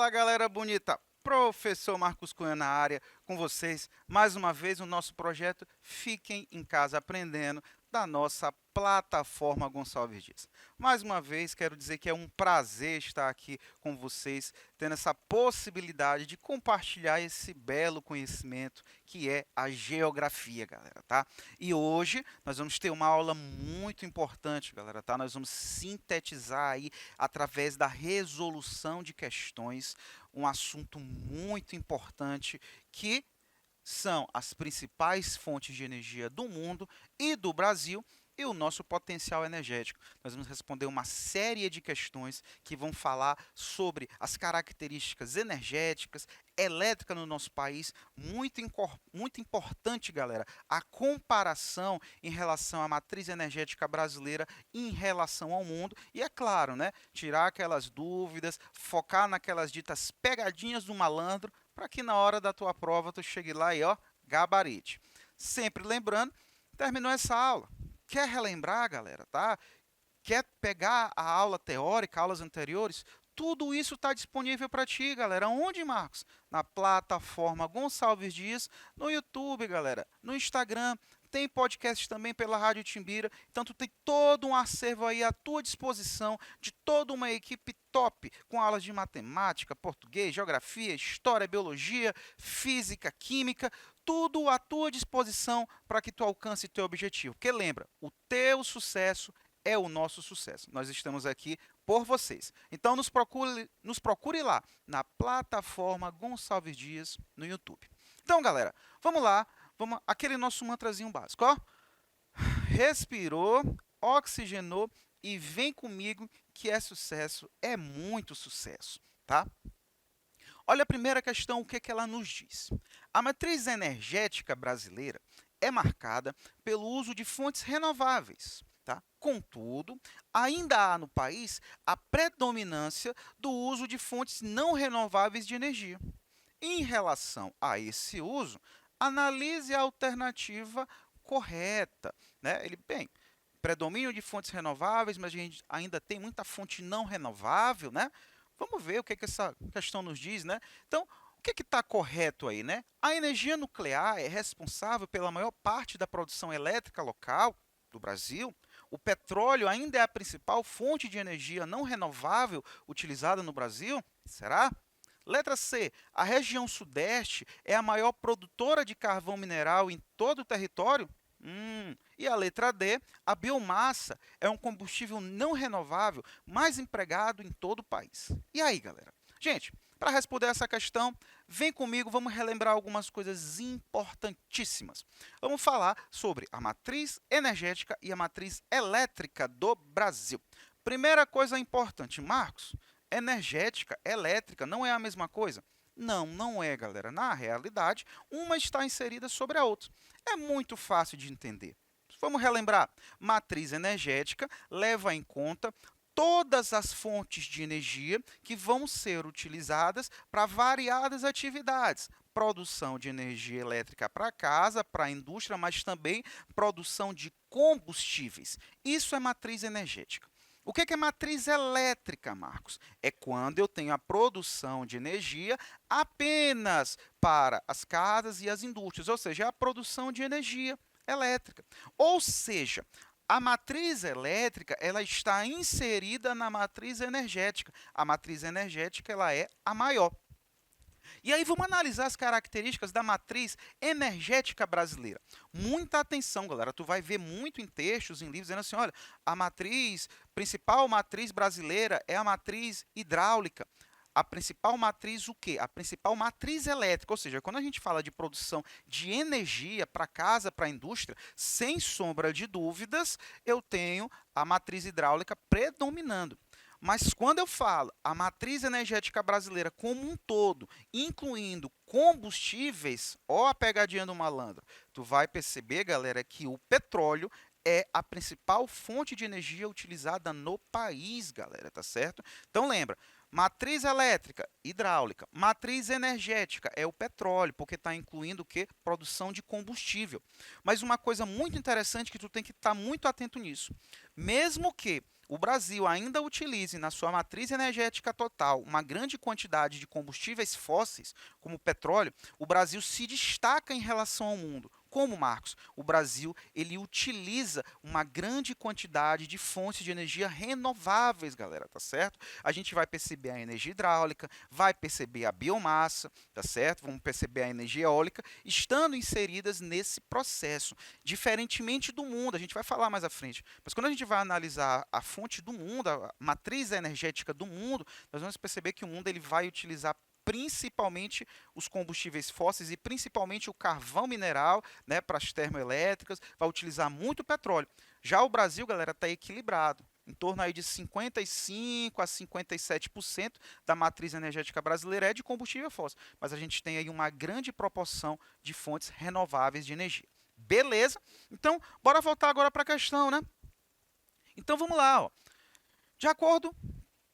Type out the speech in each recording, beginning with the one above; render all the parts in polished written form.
Fala, galera bonita! Professor Marcos Cunha na área, com vocês, mais uma vez, o nosso projeto Fiquem em Casa Aprendendo, da nossa plataforma Gonçalves Dias. Mais uma vez, quero dizer que é um prazer estar aqui com vocês, tendo essa possibilidade de compartilhar esse belo conhecimento que é a geografia, galera, tá? E hoje nós vamos ter uma aula muito importante, galera, tá? Nós vamos sintetizar aí através da resolução de questões, um assunto muito importante que são as principais fontes de energia do mundo e do Brasil e o nosso potencial energético. Nós vamos responder uma série de questões que vão falar sobre as características energéticas, elétrica no nosso país, muito importante, galera, a comparação em relação à matriz energética brasileira em relação ao mundo e, é claro, né, tirar aquelas dúvidas, focar naquelas ditas pegadinhas do malandro, para que na hora da tua prova tu chegue lá e ó, gabarite. Sempre lembrando, terminou essa aula. Quer relembrar, galera, tá? Quer pegar a aula teórica, aulas anteriores? Tudo isso está disponível para ti, galera. Onde, Marcos? Na plataforma Gonçalves Dias, no YouTube, galera, no Instagram. Tem podcast também pela Rádio Timbira. Então, tu tem todo um acervo aí à tua disposição de toda uma equipe top, com aulas de matemática, português, geografia, história, biologia, física, química, tudo à tua disposição para que tu alcance teu objetivo. Porque lembra, o teu sucesso é o nosso sucesso. Nós estamos aqui por vocês. Então nos procure lá na plataforma Gonçalves Dias no YouTube. Então, galera, vamos lá, vamos aquele nosso mantrazinho básico, ó. Respirou, oxigenou e vem comigo que é sucesso, é muito sucesso, tá? Olha a primeira questão, o que, que ela nos diz? A matriz energética brasileira é marcada pelo uso de fontes renováveis. Tá? Contudo, ainda há no país a predominância do uso de fontes não renováveis de energia. Em relação a esse uso, analise a alternativa correta. Né? Predomínio de fontes renováveis, mas a gente ainda tem muita fonte não renovável, né? Vamos ver o que, que essa questão nos diz, né? Então, o que está correto aí, né? A energia nuclear é responsável pela maior parte da produção elétrica local do Brasil. O petróleo ainda é a principal fonte de energia não renovável utilizada no Brasil? Será? Letra C. A região sudeste é a maior produtora de carvão mineral em todo o território? E a letra D, a biomassa é um combustível não renovável mais empregado em todo o país. E aí, galera? Gente, para responder essa questão, vem comigo, vamos relembrar algumas coisas importantíssimas. Vamos falar sobre a matriz energética e a matriz elétrica do Brasil. Primeira coisa importante, Marcos, energética, elétrica, não é a mesma coisa? Não, não é, galera. Na realidade, uma está inserida sobre a outra. É muito fácil de entender. Vamos relembrar. Matriz energética leva em conta todas as fontes de energia que vão ser utilizadas para variadas atividades. Produção de energia elétrica para casa, para a indústria, mas também produção de combustíveis. Isso é matriz energética. O que é matriz elétrica, Marcos? É quando eu tenho a produção de energia apenas para as casas e as indústrias, ou seja, a produção de energia elétrica. Ou seja, a matriz elétrica ela está inserida na matriz energética. A matriz energética ela é a maior. E aí vamos analisar as características da matriz energética brasileira. Muita atenção, galera. Tu vai ver muito em textos, em livros, dizendo assim, olha, principal matriz brasileira é a matriz hidráulica. A principal matriz o quê? A principal matriz elétrica, ou seja, quando a gente fala de produção de energia para casa, para a indústria, sem sombra de dúvidas, eu tenho a matriz hidráulica predominando. Mas quando eu falo a matriz energética brasileira como um todo, incluindo combustíveis, ó a pegadinha do malandro, tu vai perceber, galera, que o petróleo é a principal fonte de energia utilizada no país, galera, tá certo? Então lembra, Matriz elétrica, hidráulica. Matriz energética é o petróleo, porque está incluindo o quê? Produção de combustível. Mas uma coisa muito interessante que tu tem que estar muito atento nisso. Mesmo que o Brasil ainda utilize na sua matriz energética total uma grande quantidade de combustíveis fósseis, como o petróleo, o Brasil se destaca em relação ao mundo. Como, Marcos? O Brasil ele utiliza uma grande quantidade de fontes de energia renováveis, galera, tá certo? A gente vai perceber a energia hidráulica, vai perceber a biomassa, tá certo? Vamos perceber a energia eólica estando inseridas nesse processo, diferentemente do mundo. A gente vai falar mais à frente. Mas quando a gente vai analisar a fonte do mundo, a matriz energética do mundo, nós vamos perceber que o mundo ele vai utilizar principalmente os combustíveis fósseis e principalmente o carvão mineral, né, para as termoelétricas, vai utilizar muito petróleo. Já o Brasil, galera, está equilibrado, em torno aí de 55 a 57% da matriz energética brasileira é de combustível fóssil, mas a gente tem aí uma grande proporção de fontes renováveis de energia. Beleza? Então, bora voltar agora para a questão, né? Então, vamos lá, ó. De acordo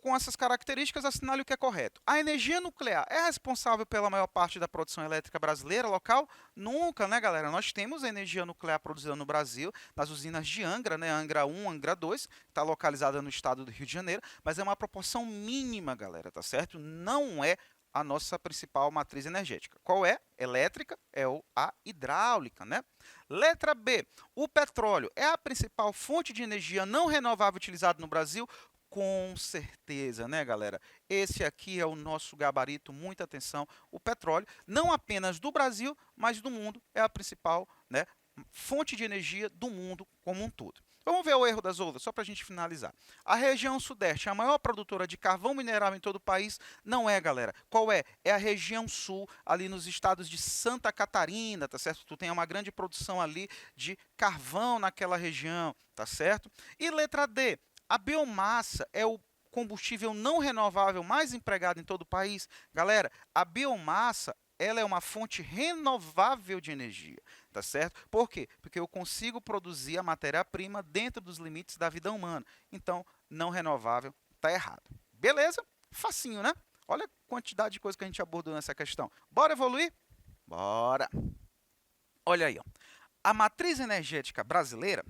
com essas características, assinale o que é correto. A energia nuclear é responsável pela maior parte da produção elétrica brasileira local? Nunca, né, galera? Nós temos energia nuclear produzida no Brasil, nas usinas de Angra, né? Angra 1, Angra 2, está localizada no estado do Rio de Janeiro, mas é uma proporção mínima, galera, tá certo? Não é a nossa principal matriz energética. Qual é? Elétrica é a hidráulica, né? Letra B. O petróleo é a principal fonte de energia não renovável utilizada no Brasil? Com certeza, né, galera? Esse aqui é o nosso gabarito, muita atenção. O petróleo, não apenas do Brasil, mas do mundo, é a principal, né, fonte de energia do mundo como um todo. Vamos ver o erro das outras, só para a gente finalizar. A região sudeste, a maior produtora de carvão mineral em todo o país, não é, galera. Qual é? É a região sul, ali nos estados de Santa Catarina, tá certo? Tu tem uma grande produção ali de carvão naquela região, tá certo? E letra D, a biomassa é o combustível não renovável mais empregado em todo o país. Galera, a biomassa ela é uma fonte renovável de energia, tá certo? Por quê? Porque eu consigo produzir a matéria-prima dentro dos limites da vida humana. Então, não renovável está errado. Beleza? Facinho, né? Olha a quantidade de coisa que a gente abordou nessa questão. Bora evoluir? Bora! Olha aí, ó. A matriz energética brasileira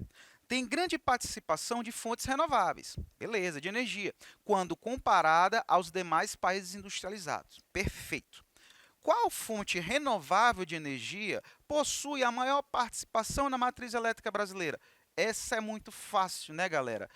tem grande participação de fontes renováveis, beleza, de energia, quando comparada aos demais países industrializados. Perfeito. Qual fonte renovável de energia possui a maior participação na matriz elétrica brasileira? Essa é muito fácil, né, galera?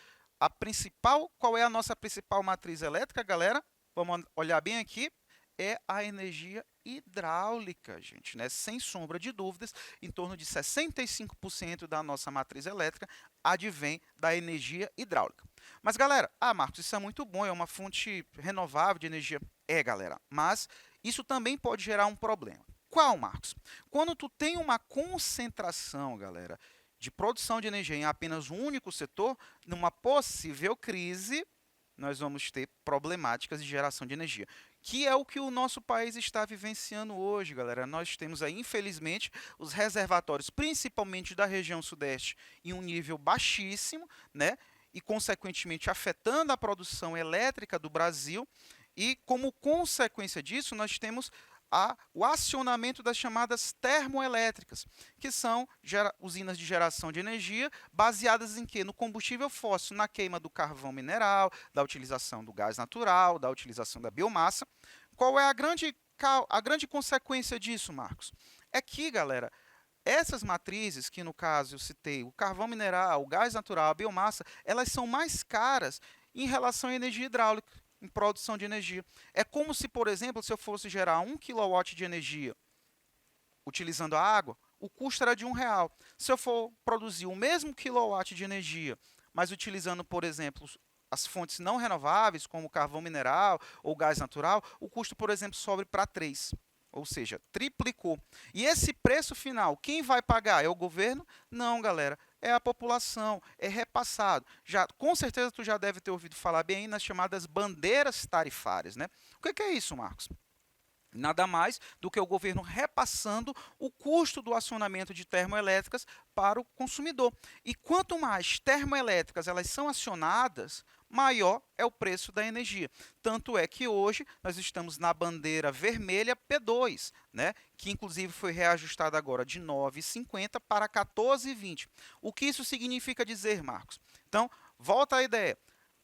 Qual é a nossa principal matriz elétrica, galera? Vamos olhar bem aqui. É a energia hidráulica, gente, né? Sem sombra de dúvidas, em torno de 65% da nossa matriz elétrica advém da energia hidráulica. Mas, galera, Marcos, isso é muito bom, é uma fonte renovável de energia. É, galera, mas isso também pode gerar um problema. Qual, Marcos? Quando tu tem uma concentração, galera, de produção de energia em apenas um único setor, numa possível crise, nós vamos ter problemáticas de geração de energia, que é o que o nosso país está vivenciando hoje, galera. Nós temos aí, infelizmente, os reservatórios, principalmente da região sudeste, em um nível baixíssimo, né? E, consequentemente, afetando a produção elétrica do Brasil. E, como consequência disso, nós temos o acionamento das chamadas termoelétricas, que são usinas de geração de energia baseadas em quê? No combustível fóssil, na queima do carvão mineral, da utilização do gás natural, da utilização da biomassa. Qual é a grande consequência disso, Marcos? É que, galera, essas matrizes, que no caso eu citei, o carvão mineral, o gás natural, a biomassa, elas são mais caras em relação à energia hidráulica, em produção de energia. É como se, por exemplo, se eu fosse gerar 1 kW de energia utilizando a água, o custo era de R$ 1. Se eu for produzir o mesmo quilowatt de energia, mas utilizando, por exemplo, as fontes não renováveis, como o carvão mineral ou gás natural, o custo, por exemplo, sobe para 3. Ou seja, triplicou. E esse preço final, quem vai pagar? É o governo? Não, galera. É a população, é repassado. Com certeza tu já deve ter ouvido falar bem aí nas chamadas bandeiras tarifárias, né? O que é isso, Marcos? Nada mais do que o governo repassando o custo do acionamento de termoelétricas para o consumidor. E quanto mais termoelétricas elas são acionadas, maior é o preço da energia. Tanto é que hoje nós estamos na bandeira vermelha P2, né? Que inclusive foi reajustada agora de 9,50 para 14,20. O que isso significa dizer, Marcos? Então, volta à ideia.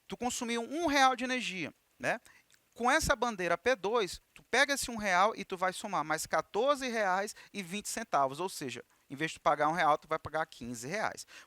Tu consumiu R$ 1 de energia, né? Com essa bandeira P2, tu pega esse R$ 1 e tu vai somar mais R$ 14,20, ou seja, em vez de pagar R$ 1, tu vai pagar R$ 15.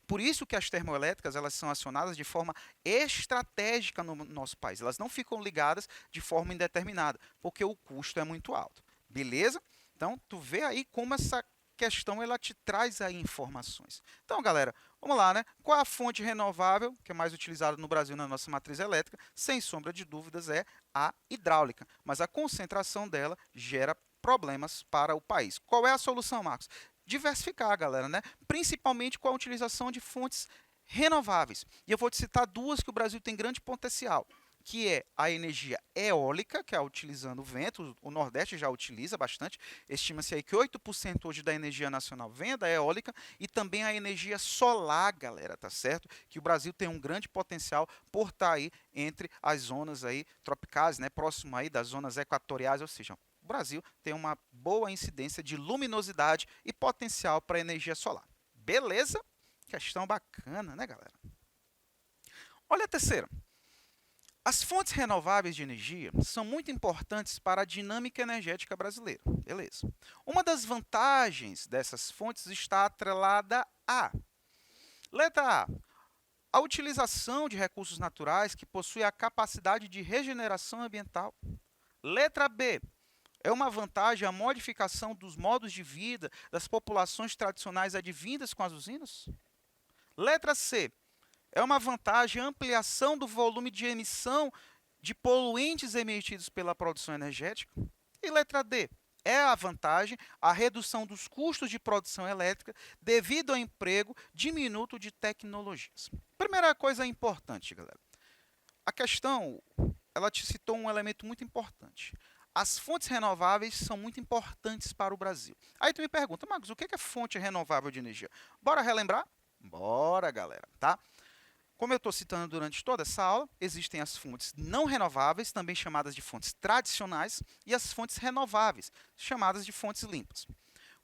Por isso que as termoelétricas elas são acionadas de forma estratégica no nosso país. Elas não ficam ligadas de forma indeterminada, porque o custo é muito alto. Beleza? Então, tu vê aí como essa questão ela te traz aí informações. Então, galera, vamos lá, né? Qual a fonte renovável que é mais utilizada no Brasil na nossa matriz elétrica? Sem sombra de dúvidas é a hidráulica, mas a concentração dela gera problemas para o país. Qual é a solução, Marcos? Diversificar, galera, né? Principalmente com a utilização de fontes renováveis. E eu vou te citar duas que o Brasil tem grande potencial, que é a energia eólica, que é utilizando o vento, o Nordeste já utiliza bastante, estima-se aí que 8% hoje da energia nacional vem da eólica, e também a energia solar, galera, tá certo? Que o Brasil tem um grande potencial por estar aí entre as zonas aí tropicais, né, próximo aí das zonas equatoriais, ou seja, o Brasil tem uma boa incidência de luminosidade e potencial para energia solar. Beleza? Questão bacana, né, galera? Olha a terceira. As fontes renováveis de energia são muito importantes para a dinâmica energética brasileira. Beleza. Uma das vantagens dessas fontes está atrelada a: letra A, a utilização de recursos naturais que possuem a capacidade de regeneração ambiental. Letra B, é uma vantagem a modificação dos modos de vida das populações tradicionais advindas com as usinas? Letra C, é uma vantagem a ampliação do volume de emissão de poluentes emitidos pela produção energética? E letra D, é a vantagem a redução dos custos de produção elétrica devido ao emprego diminuto de tecnologias. Primeira coisa importante, galera. A questão, ela te citou um elemento muito importante. As fontes renováveis são muito importantes para o Brasil. Aí tu me pergunta, Marcos, o que é fonte renovável de energia? Bora relembrar? Bora, galera, tá? Como eu estou citando durante toda essa aula, existem as fontes não renováveis, também chamadas de fontes tradicionais, e as fontes renováveis, chamadas de fontes limpas.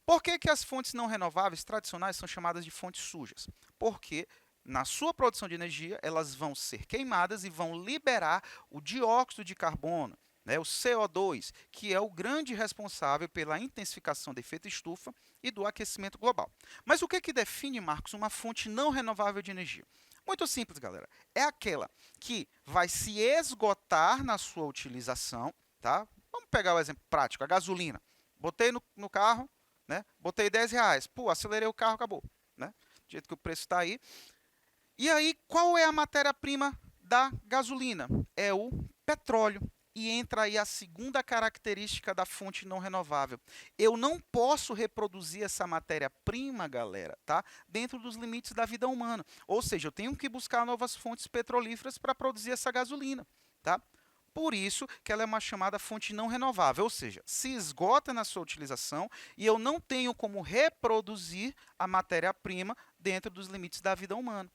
Por que as fontes não renováveis tradicionais são chamadas de fontes sujas? Porque na sua produção de energia, elas vão ser queimadas e vão liberar o dióxido de carbono, né, o CO2, que é o grande responsável pela intensificação do efeito estufa e do aquecimento global. Mas o que define, Marcos, uma fonte não renovável de energia? Muito simples, galera. É aquela que vai se esgotar na sua utilização, tá? Vamos pegar o exemplo prático, a gasolina. Botei no carro, né? Botei R$ 10, pô, acelerei o carro, acabou, né? Do jeito que o preço está aí. E aí, qual é a matéria-prima da gasolina? É o petróleo. E entra aí a segunda característica da fonte não renovável. Eu não posso reproduzir essa matéria-prima, galera, tá? Dentro dos limites da vida humana. Ou seja, eu tenho que buscar novas fontes petrolíferas para produzir essa gasolina, tá? Por isso que ela é uma chamada fonte não renovável, ou seja, se esgota na sua utilização e eu não tenho como reproduzir a matéria-prima dentro dos limites da vida humana.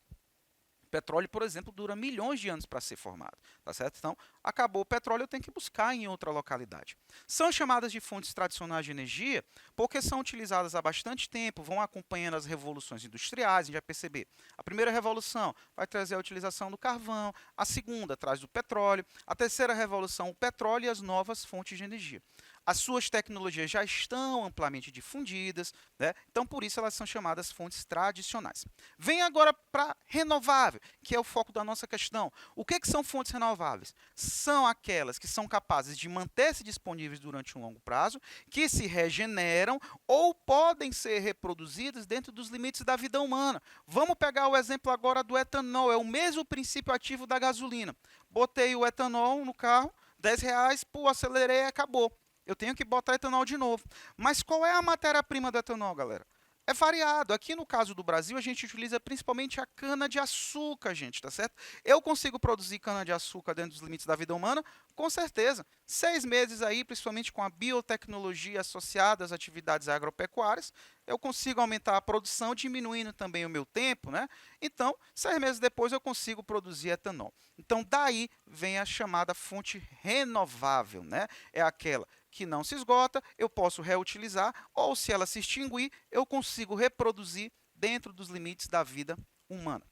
Petróleo, por exemplo, dura milhões de anos para ser formado, tá certo? Então, acabou o petróleo, eu tenho que buscar em outra localidade. São chamadas de fontes tradicionais de energia porque são utilizadas há bastante tempo, vão acompanhando as revoluções industriais, a gente vai perceber. A primeira revolução vai trazer a utilização do carvão, a segunda traz do petróleo, a terceira revolução, o petróleo e as novas fontes de energia. As suas tecnologias já estão amplamente difundidas, né? Então, por isso, elas são chamadas fontes tradicionais. Vem agora para renovável, que é o foco da nossa questão. O que são fontes renováveis? São aquelas que são capazes de manter-se disponíveis durante um longo prazo, que se regeneram ou podem ser reproduzidas dentro dos limites da vida humana. Vamos pegar o exemplo agora do etanol, é o mesmo princípio ativo da gasolina. Botei o etanol no carro, R$ 10, pô, acelerei e acabou. Eu tenho que botar etanol de novo. Mas qual é a matéria-prima do etanol, galera? É variado. Aqui no caso do Brasil, a gente utiliza principalmente a cana-de-açúcar, gente, tá certo? Eu consigo produzir cana-de-açúcar dentro dos limites da vida humana? Com certeza. 6 meses aí, principalmente com a biotecnologia associada às atividades agropecuárias, eu consigo aumentar a produção, diminuindo também o meu tempo, né? Então, 6 meses depois, eu consigo produzir etanol. Então, daí vem a chamada fonte renovável, né? É aquela que não se esgota, eu posso reutilizar, ou se ela se extinguir, eu consigo reproduzir dentro dos limites da vida humana.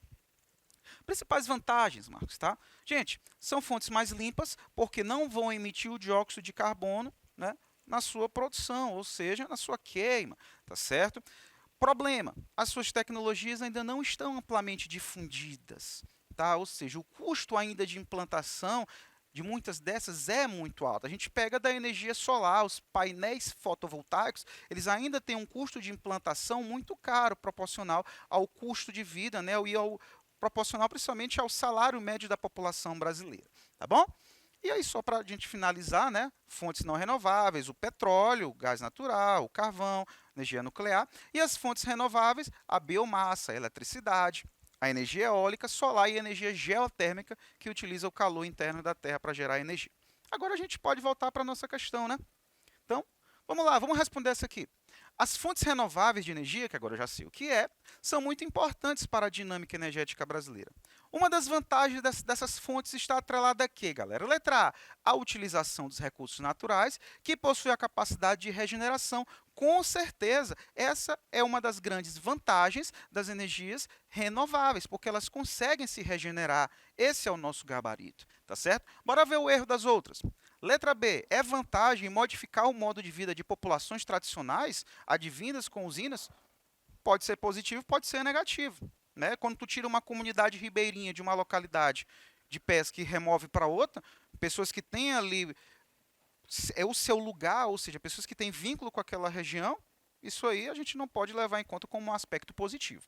Principais vantagens, Marcos, tá? Gente, são fontes mais limpas, porque não vão emitir o dióxido de carbono, né, na sua produção, ou seja, na sua queima, tá certo? Problema, as suas tecnologias ainda não estão amplamente difundidas, tá? Ou seja, o custo ainda de implantação de muitas dessas é muito alto. A gente pega da energia solar, os painéis fotovoltaicos, eles ainda têm um custo de implantação muito caro, proporcional ao custo de vida, né? E proporcional principalmente ao salário médio da população brasileira, tá bom? E aí, só para a gente finalizar, né? Fontes não renováveis, o petróleo, o gás natural, o carvão, energia nuclear, e as fontes renováveis, a biomassa, a eletricidade, a energia eólica, solar e energia geotérmica, que utiliza o calor interno da Terra para gerar energia. Agora a gente pode voltar para a nossa questão, né? Então, vamos lá, vamos responder essa aqui. As fontes renováveis de energia, que agora eu já sei o que é, são muito importantes para a dinâmica energética brasileira. Uma das vantagens dessas fontes está atrelada a quê, galera? Letra A, a utilização dos recursos naturais, que possui a capacidade de regeneração. Com certeza, essa é uma das grandes vantagens das energias renováveis, porque elas conseguem se regenerar. Esse é o nosso gabarito, tá certo? Bora ver o erro das outras. Letra B, é vantagem modificar o modo de vida de populações tradicionais, advindas com usinas? Pode ser positivo, pode ser negativo. Né? Quando tu tira uma comunidade ribeirinha de uma localidade de pesca e remove para outra, pessoas que têm ali é o seu lugar, ou seja, pessoas que têm vínculo com aquela região, isso aí a gente não pode levar em conta como um aspecto positivo.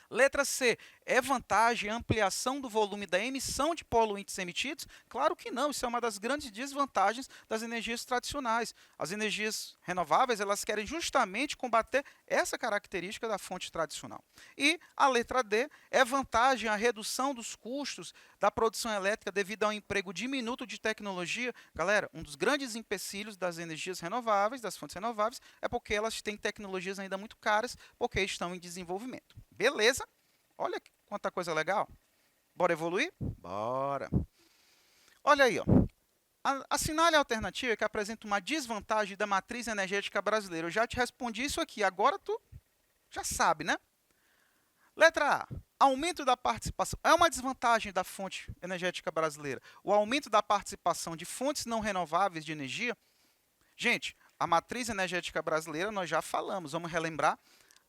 Letra C, é vantagem a ampliação do volume da emissão de poluentes emitidos? Claro que não, isso é uma das grandes desvantagens das energias tradicionais. As energias renováveis, elas querem justamente combater essa característica da fonte tradicional. E a letra D, é vantagem a redução dos custos da produção elétrica devido ao emprego diminuto de tecnologia? Galera, um dos grandes empecilhos das energias renováveis, das fontes renováveis, é porque elas têm tecnologias ainda muito caras, porque estão em desenvolvimento. Beleza? Olha quanta coisa legal. Bora evoluir? Bora. Olha aí, ó. Assinale a alternativa que apresenta uma desvantagem da matriz energética brasileira. Eu já te respondi isso aqui, agora tu já sabe, né? Letra A. Aumento da participação. É uma desvantagem da fonte energética brasileira. O aumento da participação de fontes não renováveis de energia. Gente, a matriz energética brasileira, nós já falamos, vamos relembrar.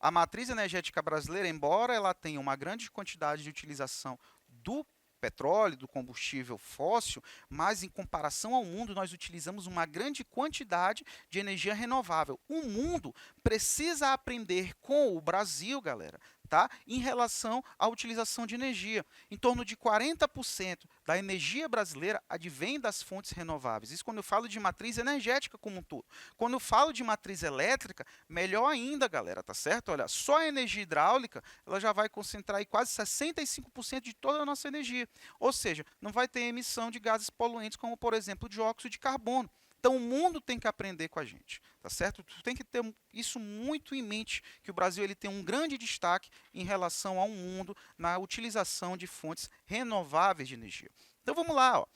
A matriz energética brasileira, embora ela tenha uma grande quantidade de utilização do petróleo, do combustível fóssil, mas em comparação ao mundo, nós utilizamos uma grande quantidade de energia renovável. O mundo precisa aprender com o Brasil, galera, tá? Em relação à utilização de energia. Em torno de 40% da energia brasileira advém das fontes renováveis. Isso quando eu falo de matriz energética como um todo. Quando eu falo de matriz elétrica, melhor ainda, galera, tá certo? Olha, só a energia hidráulica, ela já vai concentrar aí quase 65% de toda a nossa energia. Ou seja, não vai ter emissão de gases poluentes como, por exemplo, o dióxido de carbono. Então, o mundo tem que aprender com a gente, tá certo? Tu tem que ter isso muito em mente, que o Brasil ele tem um grande destaque em relação ao mundo na utilização de fontes renováveis de energia. Então, vamos lá, ó.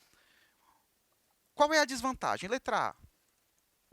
Qual é a desvantagem? Letra A.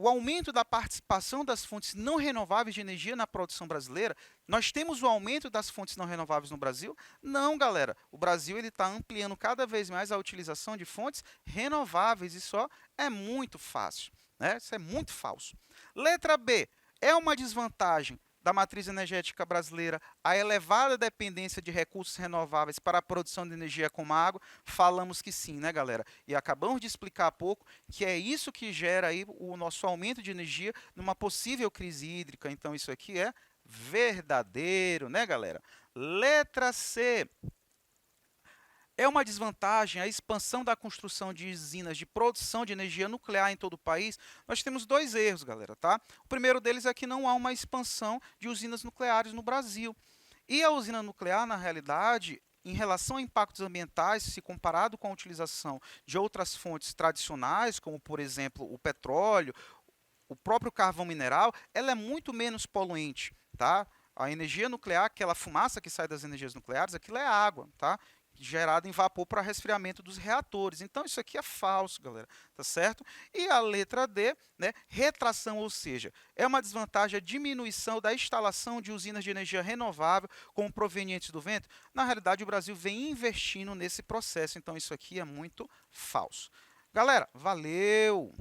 O aumento da participação das fontes não renováveis de energia na produção brasileira. Nós temos o aumento das fontes não renováveis no Brasil? Não, galera. O Brasil está ampliando cada vez mais a utilização de fontes renováveis. Isso é muito fácil, né? Isso é muito falso. Letra B. É uma desvantagem da matriz energética brasileira a elevada dependência de recursos renováveis para a produção de energia como a água? Falamos que sim, né, galera? E acabamos de explicar há pouco que é isso que gera aí o nosso aumento de energia numa possível crise hídrica. Então, isso aqui é verdadeiro, né, galera? Letra C. É uma desvantagem a expansão da construção de usinas de produção de energia nuclear em todo o país? Nós temos dois erros, galera, tá? O primeiro deles é que não há uma expansão de usinas nucleares no Brasil. E a usina nuclear, na realidade, em relação a impactos ambientais, se comparado com a utilização de outras fontes tradicionais, como, por exemplo, o petróleo, o próprio carvão mineral, ela é muito menos poluente, tá? A energia nuclear, aquela fumaça que sai das energias nucleares, aquilo é água, tá? Gerada em vapor para resfriamento dos reatores. Então, isso aqui é falso, galera, tá certo? E a letra D, né, retração, ou seja, é uma desvantagem a diminuição da instalação de usinas de energia renovável como provenientes do vento. Na realidade, o Brasil vem investindo nesse processo, então isso aqui é muito falso. Galera, valeu!